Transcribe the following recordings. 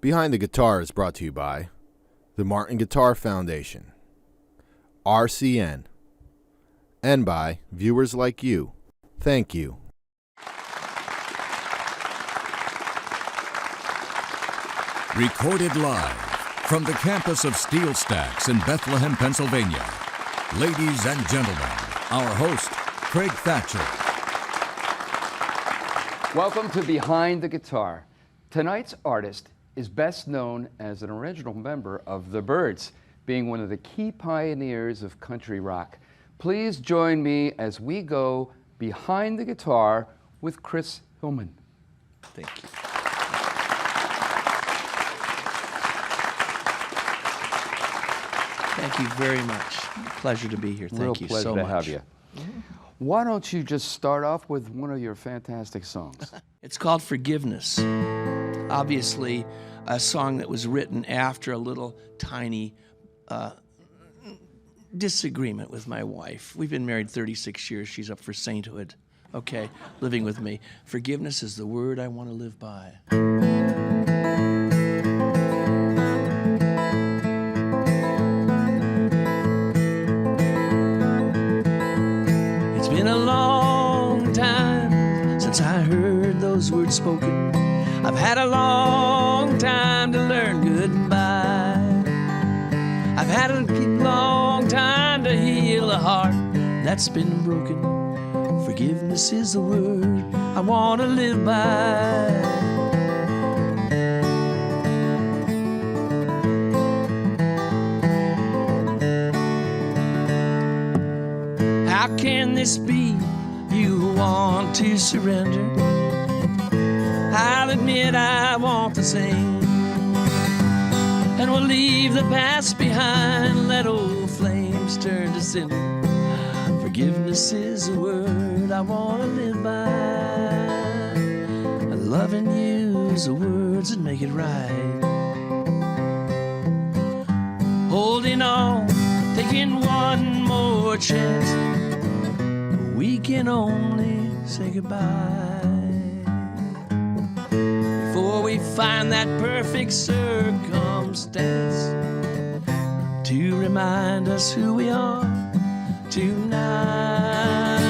Behind the Guitar is brought to you by the Martin Guitar Foundation, RCN, and by viewers like you. Thank you. Recorded live from the campus of Steel Stacks in Bethlehem, Pennsylvania. Ladies and gentlemen, our host, Craig Thatcher. Welcome to Behind the Guitar. Tonight's artist is best known as an original member of the Byrds, being one of the key pioneers of country rock. Please join me as we go behind the guitar with Chris Hillman. Thank you. Thank you very much. Pleasure to be here. Thank you so much. Real pleasure to have you. Why don't you just start off with one of your fantastic songs? It's called Forgiveness. Obviously, a song that was written after a little tiny disagreement with my wife. We've been married 36 years. She's up for sainthood. Okay, living with me. Forgiveness is the word I want to live by. It's been a long time since I heard those words spoken. I've had a long time to learn goodbye. I've had a long time to heal a heart that's been broken. Forgiveness is the word I want to live by. How can this be? You want to surrender? I'll admit I want the same, and we'll leave the past behind. Let old flames turn to cinder. Forgiveness is a word I want to live by. Loving you is the words that make it right. Holding on, taking one more chance. We can only say goodbye before we find that perfect circumstance to remind us who we are tonight.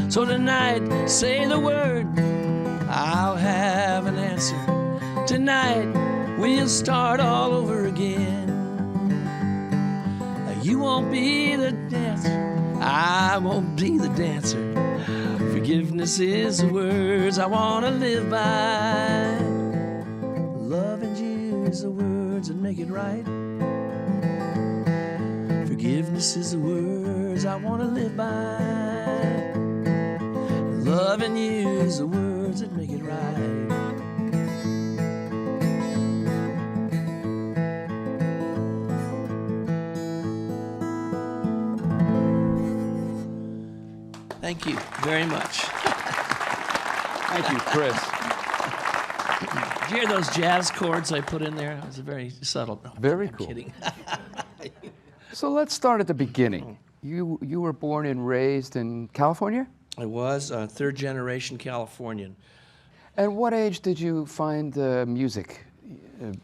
So tonight, say the word, I'll have an answer. Tonight, we'll start all over again. You won't be the dancer, I won't be the dancer. Forgiveness is the words I want to live by. Loving you is the words that make it right. Forgiveness is the words I want to live by. Loving you is the words that make it right. Thank you very much. Thank you, Chris. Did you hear those jazz chords I put in there? It was very subtle. No, Very I'm cool. kidding. So let's start at the beginning. You were born and raised in California? I was a third-generation Californian. At what age did you find music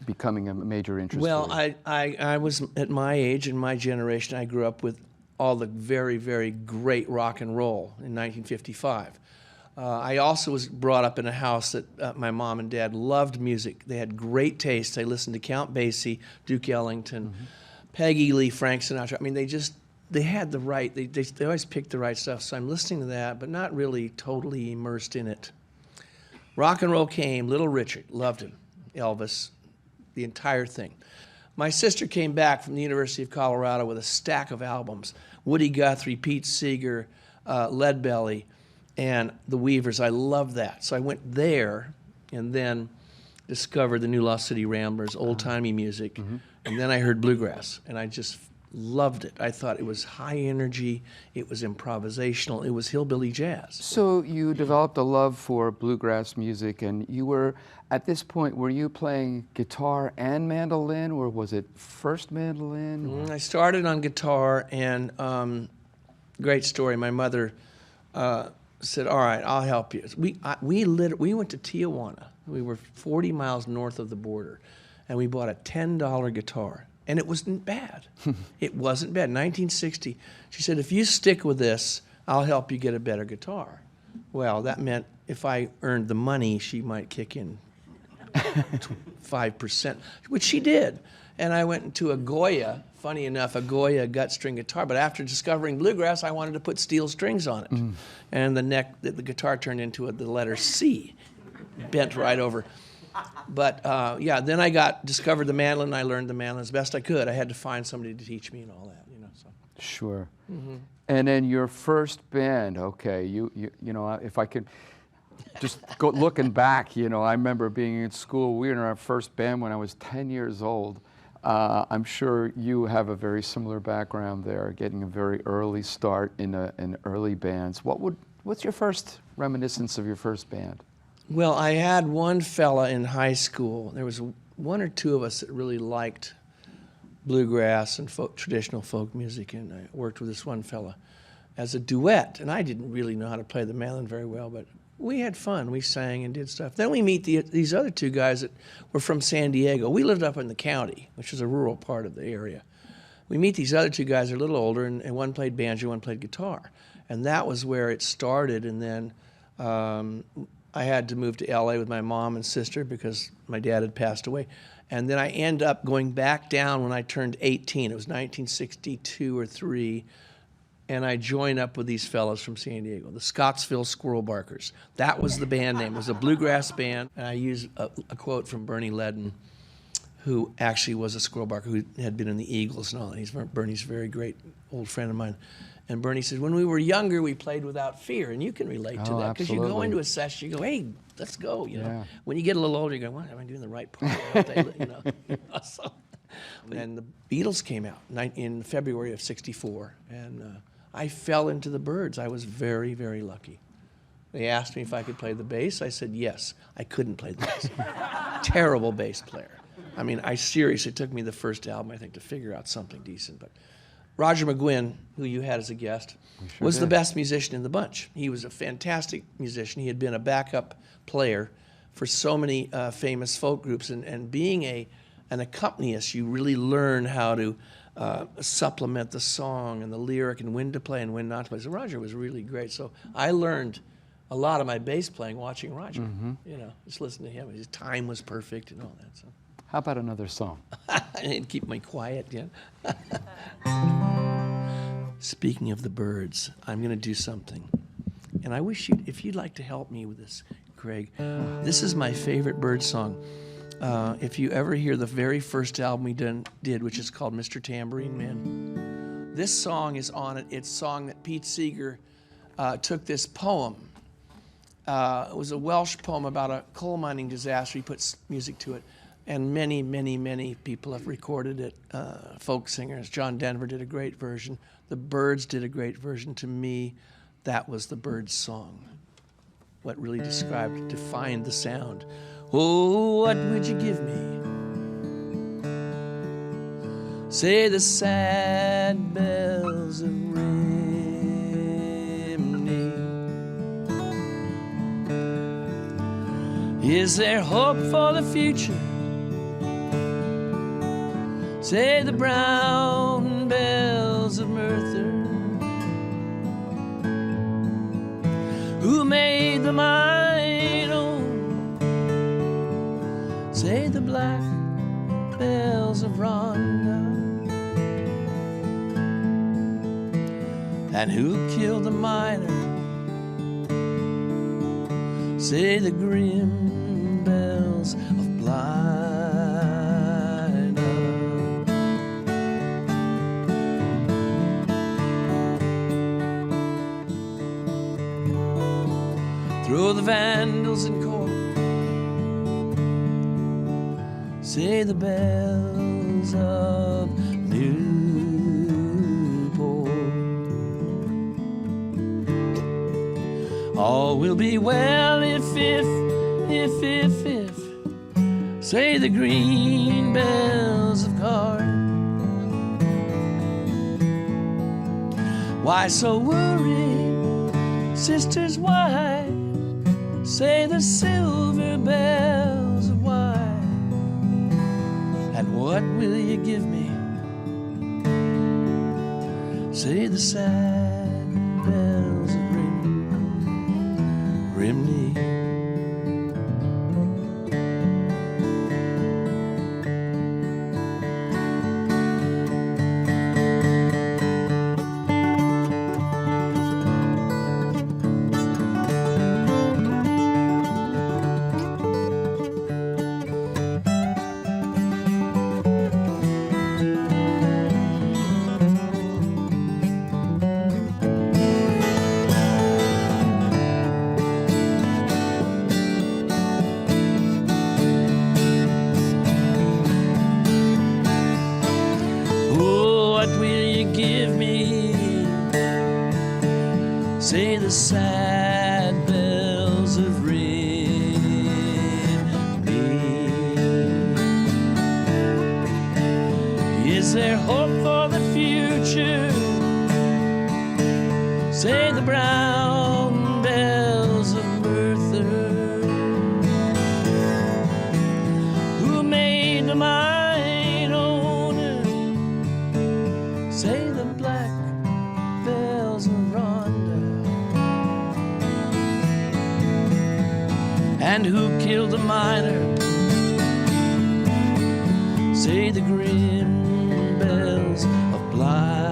becoming a major interest Well, for you? I was at my age and my generation. I grew up with all the very, very great rock and roll in 1955. I also was brought up in a house that my mom and dad loved music. They had great taste. They listened to Count Basie, Duke Ellington, Peggy Lee, Frank Sinatra. I mean, they had the right, they always picked the right stuff. So I'm listening to that, but not really totally immersed in it. Rock and roll came, Little Richard, loved him, Elvis, the entire thing. My sister came back from the University of Colorado with a stack of albums, Woody Guthrie, Pete Seeger, Leadbelly, and the Weavers. I loved that. So I went there and then discovered the New Lost City Ramblers, old-timey music, and then I heard bluegrass, and I just loved it. I thought it was high energy, it was improvisational, it was hillbilly jazz. So you developed a love for bluegrass music, and you were, at this point, were you playing guitar and mandolin, or was it first mandolin? I started on guitar, and great story. My mother said, "All right, I'll help you." We went to Tijuana. We were 40 miles north of the border, and we bought a $10 guitar. And it wasn't bad. It wasn't bad. 1960, she said, "If you stick with this, I'll help you get a better guitar." Well, that meant if I earned the money, she might kick in 5%, which she did. And I went into a Goya, funny enough, a Goya gut string guitar. But after discovering bluegrass, I wanted to put steel strings on it. And the guitar turned into the letter C, bent right over. But yeah, then I discovered the mandolin. I learned the mandolin as best I could. I had to find somebody to teach me and all that, you know. So. Sure. And then your first band, okay, you know, if I could just go looking back, you know, I remember being in school. We were in our first band when I was 10 years old. I'm sure you have a very similar background there, getting a very early start in early bands. What's your first reminiscence of your first band? Well, I had one fella in high school. There was one or two of us that really liked bluegrass and traditional folk music, and I worked with this one fella as a duet. And I didn't really know how to play the mandolin very well, but we had fun. We sang and did stuff. Then we meet these other two guys that were from San Diego. We lived up in the county, which is a rural part of the area. We meet these other two guys. They're a little older, and one played banjo, one played guitar. And that was where it started. And then I had to move to LA with my mom and sister because my dad had passed away. And then I end up going back down when I turned 18. It was 1962 or 3. And I joined up with these fellows from San Diego, the Scottsville Squirrel Barkers. That was the band name. It was a bluegrass band. And I used a quote from Bernie Ledden, who actually was a squirrel barker who had been in the Eagles and all that. Bernie's a very great old friend of mine. And Bernie said, when we were younger, we played without fear. And you can relate to that because you go into a session, you go, hey, let's go. You know? When you get a little older, you go, what, am I doing the right part? You know? So, and the Beatles came out in February of '64. And I fell into the Byrds. I was very, very lucky. They asked me if I could play the bass. I said yes. I couldn't play the bass. Terrible bass player. I mean, it took me the first album, I think, to figure out something decent. But Roger McGuinn, who you had as a guest, was the best musician in the bunch. He was a fantastic musician. He had been a backup player for so many famous folk groups. And being an accompanist, you really learn how to supplement the song and the lyric and when to play and when not to play. So Roger was really great. So I learned a lot of my bass playing watching Roger. You know, just listen to him. His time was perfect and all that. So. How about another song? I didn't keep me quiet yet. Speaking of the Byrds, I'm going to do something. And I wish if you'd like to help me with this, Craig. This is my favorite Byrds song. If you ever hear the very first album we did, which is called Mr. Tambourine Man, this song is on it. It's a song that Pete Seeger took this poem. It was a Welsh poem about a coal mining disaster. He put music to it. And many, many, many people have recorded it. Folk singers. John Denver did a great version. The Byrds did a great version. To me, that was the Byrds song. What really defined the sound. Oh, what would you give me? Say the sad bells of Rimney. Is there hope for the future? Say the brown bells of Merthyr. Who made the mine own? Say the black bells of Rhondda. And who killed the miner? Say the grim bells of Blythe. Throw the Vandals in court. Say the bells of Newbury. all will be well if, say the green bells of corn. Why so worried, sisters, why? Say the silver bells of wine. And what will you give me? Say the sad bells of Rimney. Say the sad bells of Rimney. Is there hope for the future? Say the brown bells of Merthyr. Who made the mine owner? Say the black bells of Rhonda. And who killed the miner? Say the grim bells of Blythe.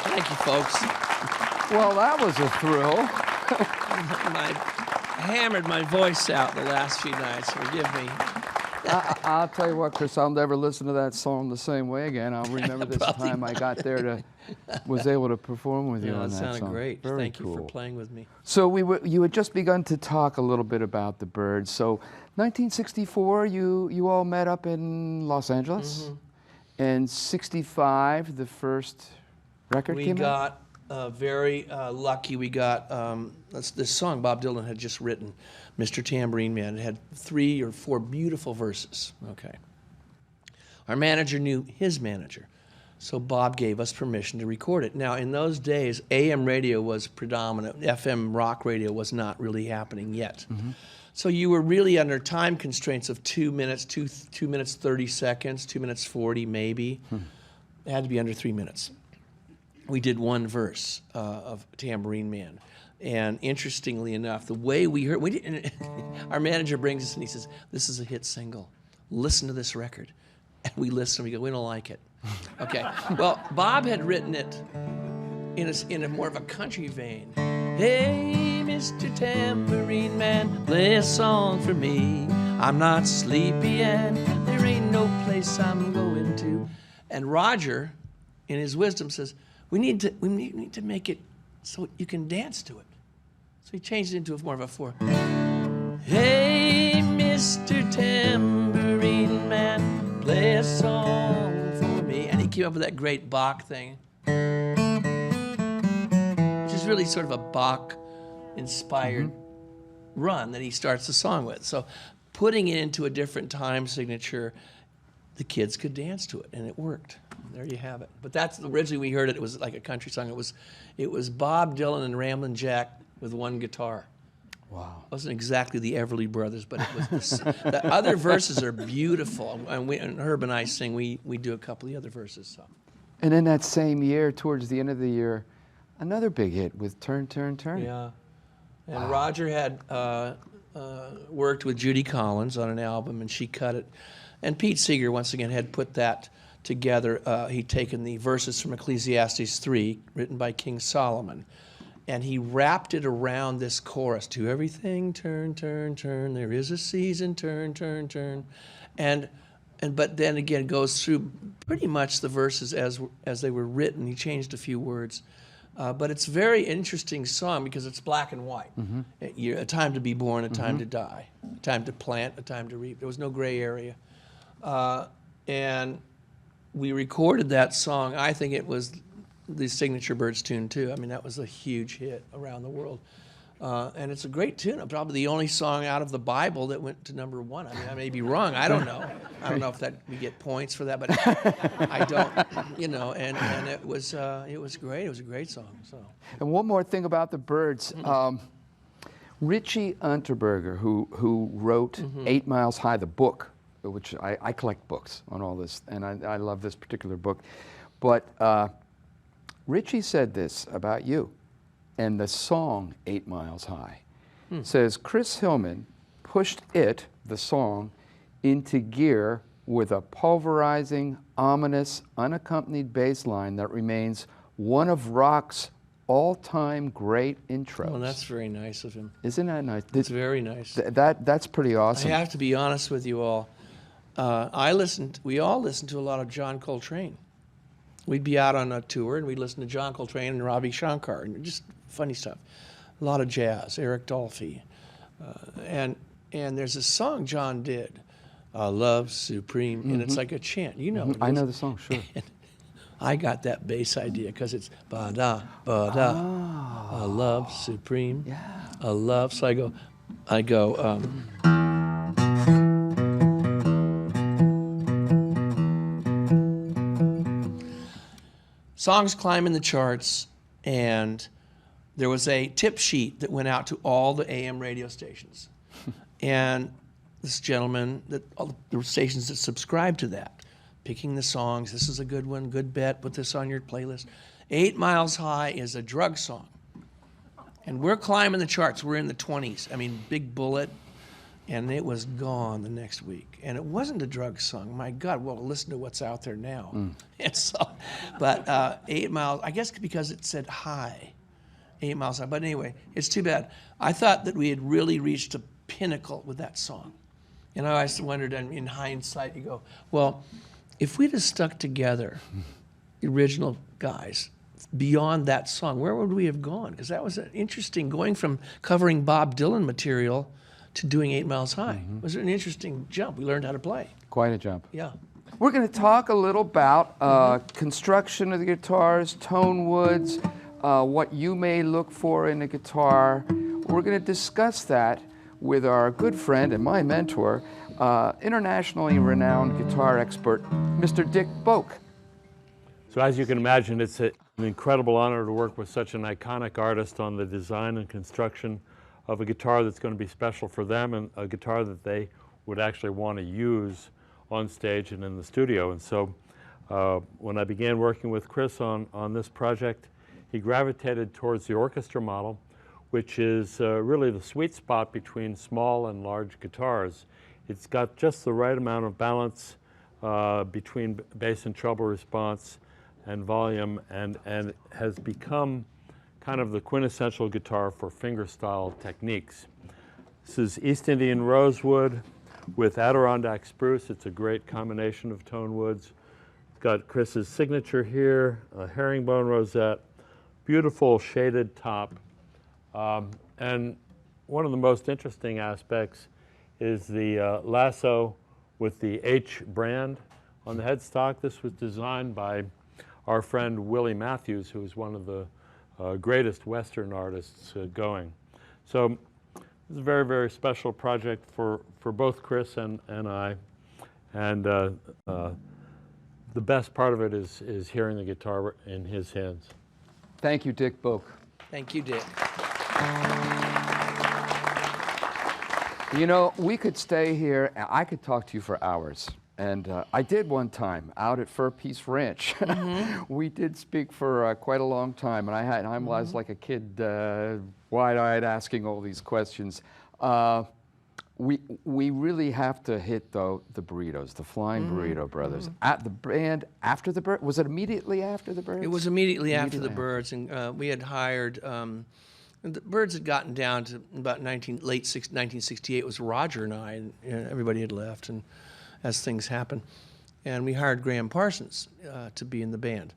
Thank you, folks. Well, that was a thrill. I hammered my voice out the last few nights. Forgive me. I'll tell you what, Chris, I'll never listen to that song the same way again. I'll remember this time I got there was able to perform with you on that song. That sounded great. Very Thank cool. you for playing with me. So you had just begun to talk a little bit about the Byrds. So 1964, you all met up in Los Angeles. Mm-hmm. And 65, the first record We came out? got very lucky. We got this song Bob Dylan had just written, Mr. Tambourine Man. It had 3 or 4 beautiful verses. Okay. Our manager knew his manager, so Bob gave us permission to record it. Now, in those days, AM radio was predominant. FM rock radio was not really happening yet. Mm-hmm. So you were really under time constraints of 2 minutes, 2 minutes 30 seconds, 2 minutes 40 maybe. It had to be under 3 minutes. We did one verse of Tambourine Man. And interestingly enough, the way we heard, our manager brings us and he says, this is a hit single. Listen to this record. And we listen, we go, we don't like it. Okay, well, Bob had written it in a more of a country vein. Hey, Mr. Tambourine Man, play a song for me. I'm not sleepy and there ain't no place I'm going to. And Roger, in his wisdom, says, we need to make it so you can dance to it. So he changed it into more of a 4. Hey, Mr. Tambourine Man, play a song for me. And he came up with that great Bach thing, which is really sort of a Bach-inspired run that he starts the song with. So putting it into a different time signature, the kids could dance to it, and it worked. There you have it. But that's originally we heard it. It was like a country song. It was Bob Dylan and Ramblin' Jack with one guitar. Wow. It wasn't exactly the Everly Brothers, but it was the other verses are beautiful. And Herb and I sing, we do a couple of the other verses. So. And in that same year, towards the end of the year, another big hit with Turn, Turn, Turn. Yeah. And Roger had worked with Judy Collins on an album, and she cut it. And Pete Seeger, once again, had put that together. He'd taken the verses from Ecclesiastes 3, written by King Solomon, and he wrapped it around this chorus, to everything turn, turn, turn, there is a season, turn, turn, turn. But then again goes through pretty much the verses as they were written. He changed a few words. But it's a very interesting song because it's black and white. A time to be born, a time to die, a time to plant, a time to reap. There was no gray area. And we recorded that song. I think it was the signature Byrds tune too. I mean, that was a huge hit around the world. And it's a great tune. Probably the only song out of the Bible that went to number 1. I mean, I may be wrong. I don't know. I don't know if that we get points for that, but I don't. And it was great. It was a great song. So. And one more thing about the Byrds. Richie Unterberger, who wrote 8 Miles High, the book, which I collect books on all this, and I love this particular book. But Richie said this about you and the song 8 Miles High. Says, Chris Hillman pushed the song, into gear with a pulverizing, ominous, unaccompanied bass line that remains one of rock's all-time great intros. Well, that's very nice of him. Isn't that nice? It's very nice. That's pretty awesome. I have to be honest with you all. We all listened to a lot of John Coltrane. We'd be out on a tour and we'd listen to John Coltrane and Ravi Shankar and just funny stuff. A lot of jazz, Eric Dolphy. And there's a song John did, Love Supreme, and it's like a chant. You know. I know the song, sure. I got that bass idea because it's ba-da, ba-da, a love supreme, a love. So I go, songs climbing the charts, and there was a tip sheet that went out to all the AM radio stations. And this gentleman, all the stations that subscribed to that, picking the songs, this is a good one, good bet, put this on your playlist. 8 Miles High is a drug song. And we're climbing the charts, we're in the 20s. I mean, Big Bullet, and it was gone the next week. And it wasn't a drug song. My God, well, listen to what's out there now. And so, but 8 Miles, I guess because it said high, 8 Miles High. But anyway, it's too bad. I thought that we had really reached a pinnacle with that song. And I always wondered, and in hindsight, you go, well, if we'd have stuck together, the original guys, beyond that song, where would we have gone? Because that was an interesting, going from covering Bob Dylan material to doing 8 Miles High. It was an interesting jump. We learned how to play. Quite a jump. Yeah. We're going to talk a little about construction of the guitars, tone woods, what you may look for in a guitar. We're going to discuss that with our good friend and my mentor, internationally renowned guitar expert, Mr. Dick Boak. So as you can imagine, it's an incredible honor to work with such an iconic artist on the design and construction of a guitar that's going to be special for them and a guitar that they would actually want to use on stage and in the studio. And so when I began working with Chris on this project, he gravitated towards the orchestra model, which is really the sweet spot between small and large guitars. It's got just the right amount of balance between bass and treble response and volume, and has become kind of the quintessential guitar for fingerstyle techniques. This is East Indian rosewood with Adirondack spruce. It's a great combination of tone woods. It's got Chris's signature here, a herringbone rosette, beautiful shaded top. And one of the most interesting aspects is the lasso with the H brand on the headstock. This was designed by our friend Willie Matthews, who is one of the greatest Western artists going. So it's a very, very special project for both Chris and I. And the best part of it is hearing the guitar in his hands. Thank you, Dick Boak. Thank you, Dick. You know, we could stay here. I could talk to you for hours. And I did one time out at Fur Peace Ranch. We did speak for quite a long time, and I was like a kid, wide-eyed, asking all these questions. We really have to hit though the burritos, the Flying Burrito Brothers. At the band after the Birds. Was it immediately after the Birds? It was immediately after the Birds, and we had hired. The Birds had gotten down to about 1968. It was Roger and I, and everybody had left, and as things happen, and we hired Graham Parsons to be in the band,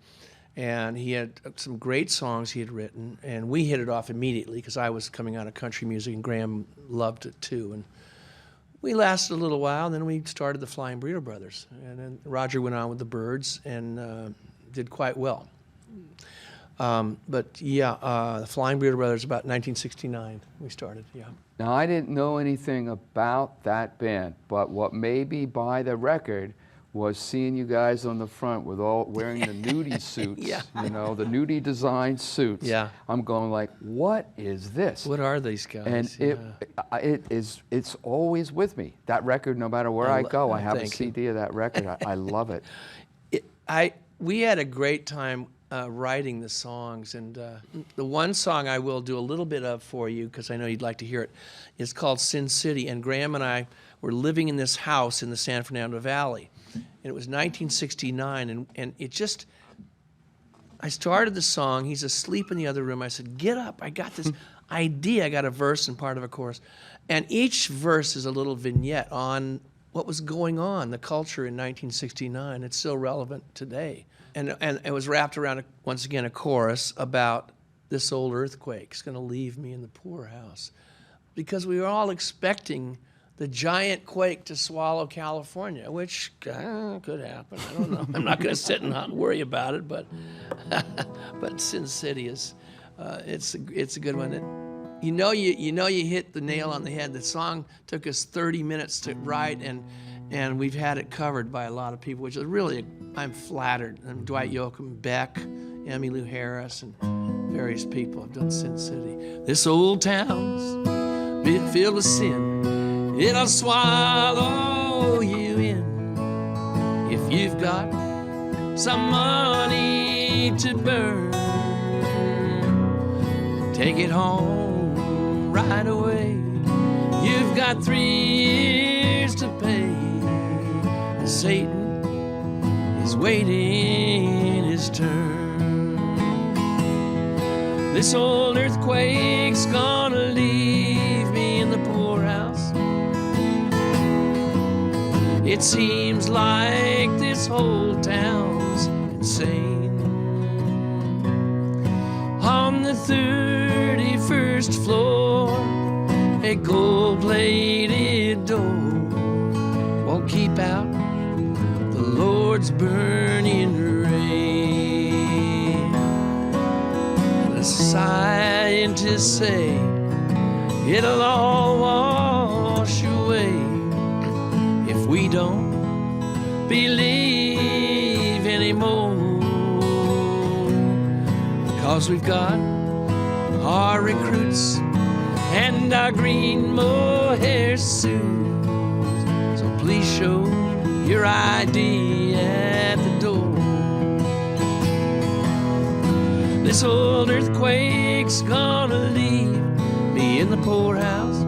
and he had some great songs he had written, and we hit it off immediately because I was coming out of country music, and Graham loved it too, and we lasted a little while, and then we started the Flying Burrito Brothers, and then Roger went on with the Birds and did quite well. But yeah, the Flying Burrito Brothers, about 1969 we started, yeah. Now, I didn't know anything about that band, but what made me buy the record was seeing you guys on the front with all wearing the nudie suits, Yeah. you know, the nudie design suits. Yeah. I'm going like, what is this? What are these guys? And it's always with me. That record, no matter where I go, I have a thank you. CD of that record. I love it. We had a great time writing the songs, and the one song I will do a little bit of for you, because I know you'd like to hear it, is called Sin City, and Graham and I were living in this house in the San Fernando Valley, and it was 1969, and it just, I started the song, he's asleep in the other room, I said, get up, I got this idea, I got a verse and part of a chorus, and each verse is a little vignette on what was going on, the culture in 1969. It's still relevant today. And it was wrapped around, once again, a chorus about this old earthquake's going to leave me in the poorhouse. Because we were all expecting the giant quake to swallow California, which could happen. I don't know. I'm not going to sit and worry about it, but but Sin City is, it's a good one. You know you hit the nail on the head. The song took us 30 minutes to write, and we've had it covered by a lot of people, which is really, I'm flattered. And Dwight Yoakam, Beck, Emmylou Harris, and various people have done Sin City. This old town's been filled with sin. It'll swallow you in if you've got some money to burn. Take it home right away. You've got 3 years to pay. Satan is waiting his turn. This old earthquake's gonna leave me in the poorhouse. It seems like this whole town's insane. On the 31st floor, a gold-plated door won't keep out the Lord's burning rain. The scientists say it'll all wash away if we don't believe anymore. 'Cause we've got our recruits and our green mohair suits. So please show your ID at the door. This old earthquake's gonna leave me in the poorhouse.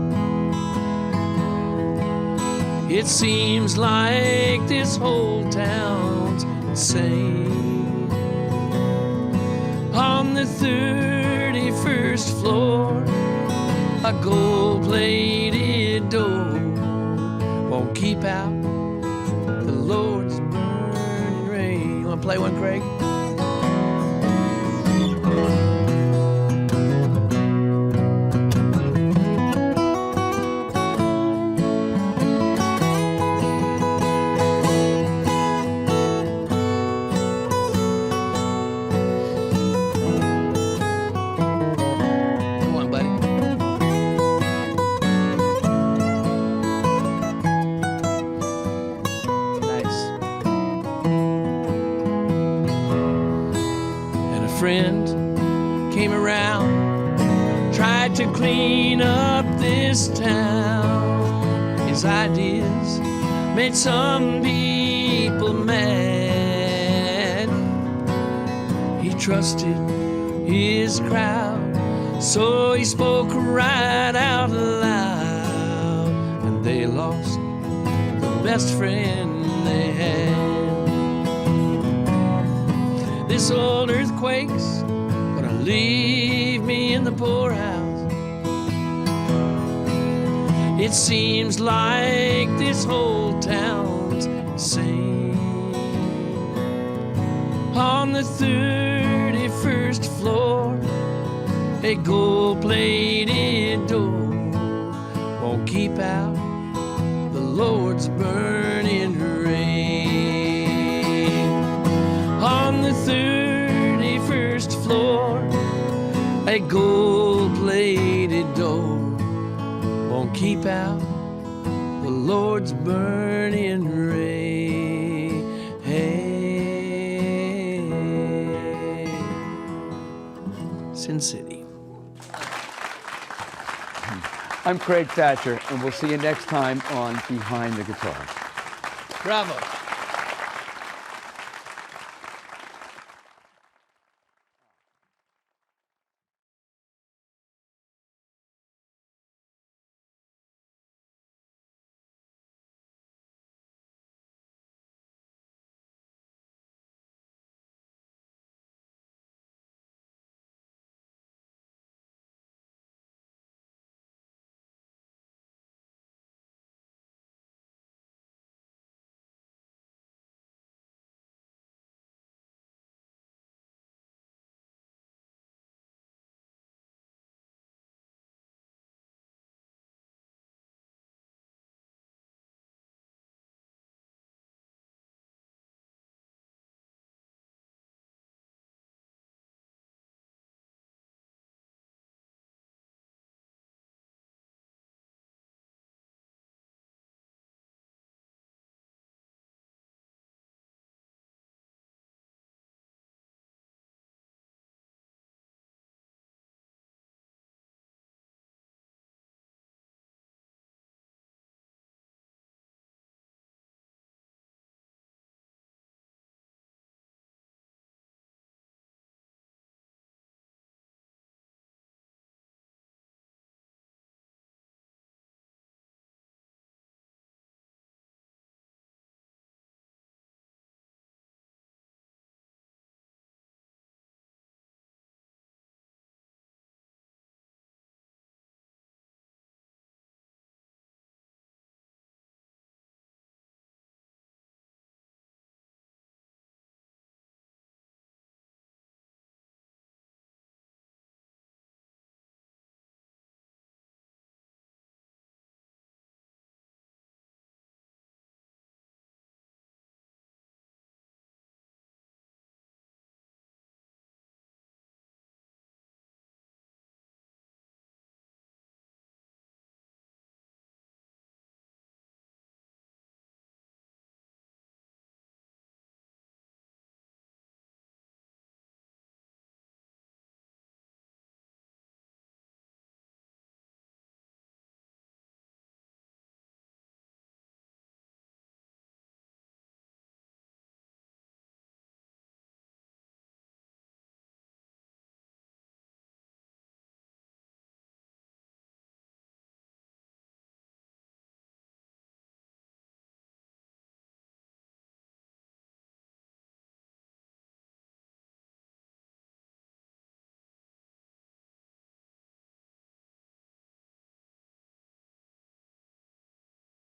It seems like this whole town's insane. On the 31st floor, a gold-plated door won't keep out the Lord's burning rain. You want to play one, Craig? Come on, buddy. Nice. And a friend came around, tried to clean up this town. his ideas made some people mad. He trusted his crowd, so he spoke right out loud, and they lost the best friend they had. This old earthquake's gonna leave me in the poorhouse. It seems like this whole town's insane. On the 31st floor, a gold-plated door won't keep out the Lord's burning rain. On the 31st floor, a gold-plated door won't keep out the Lord's burning rain. Sin City. I'm Craig Thatcher, and we'll see you next time on Behind the Guitar. Bravo.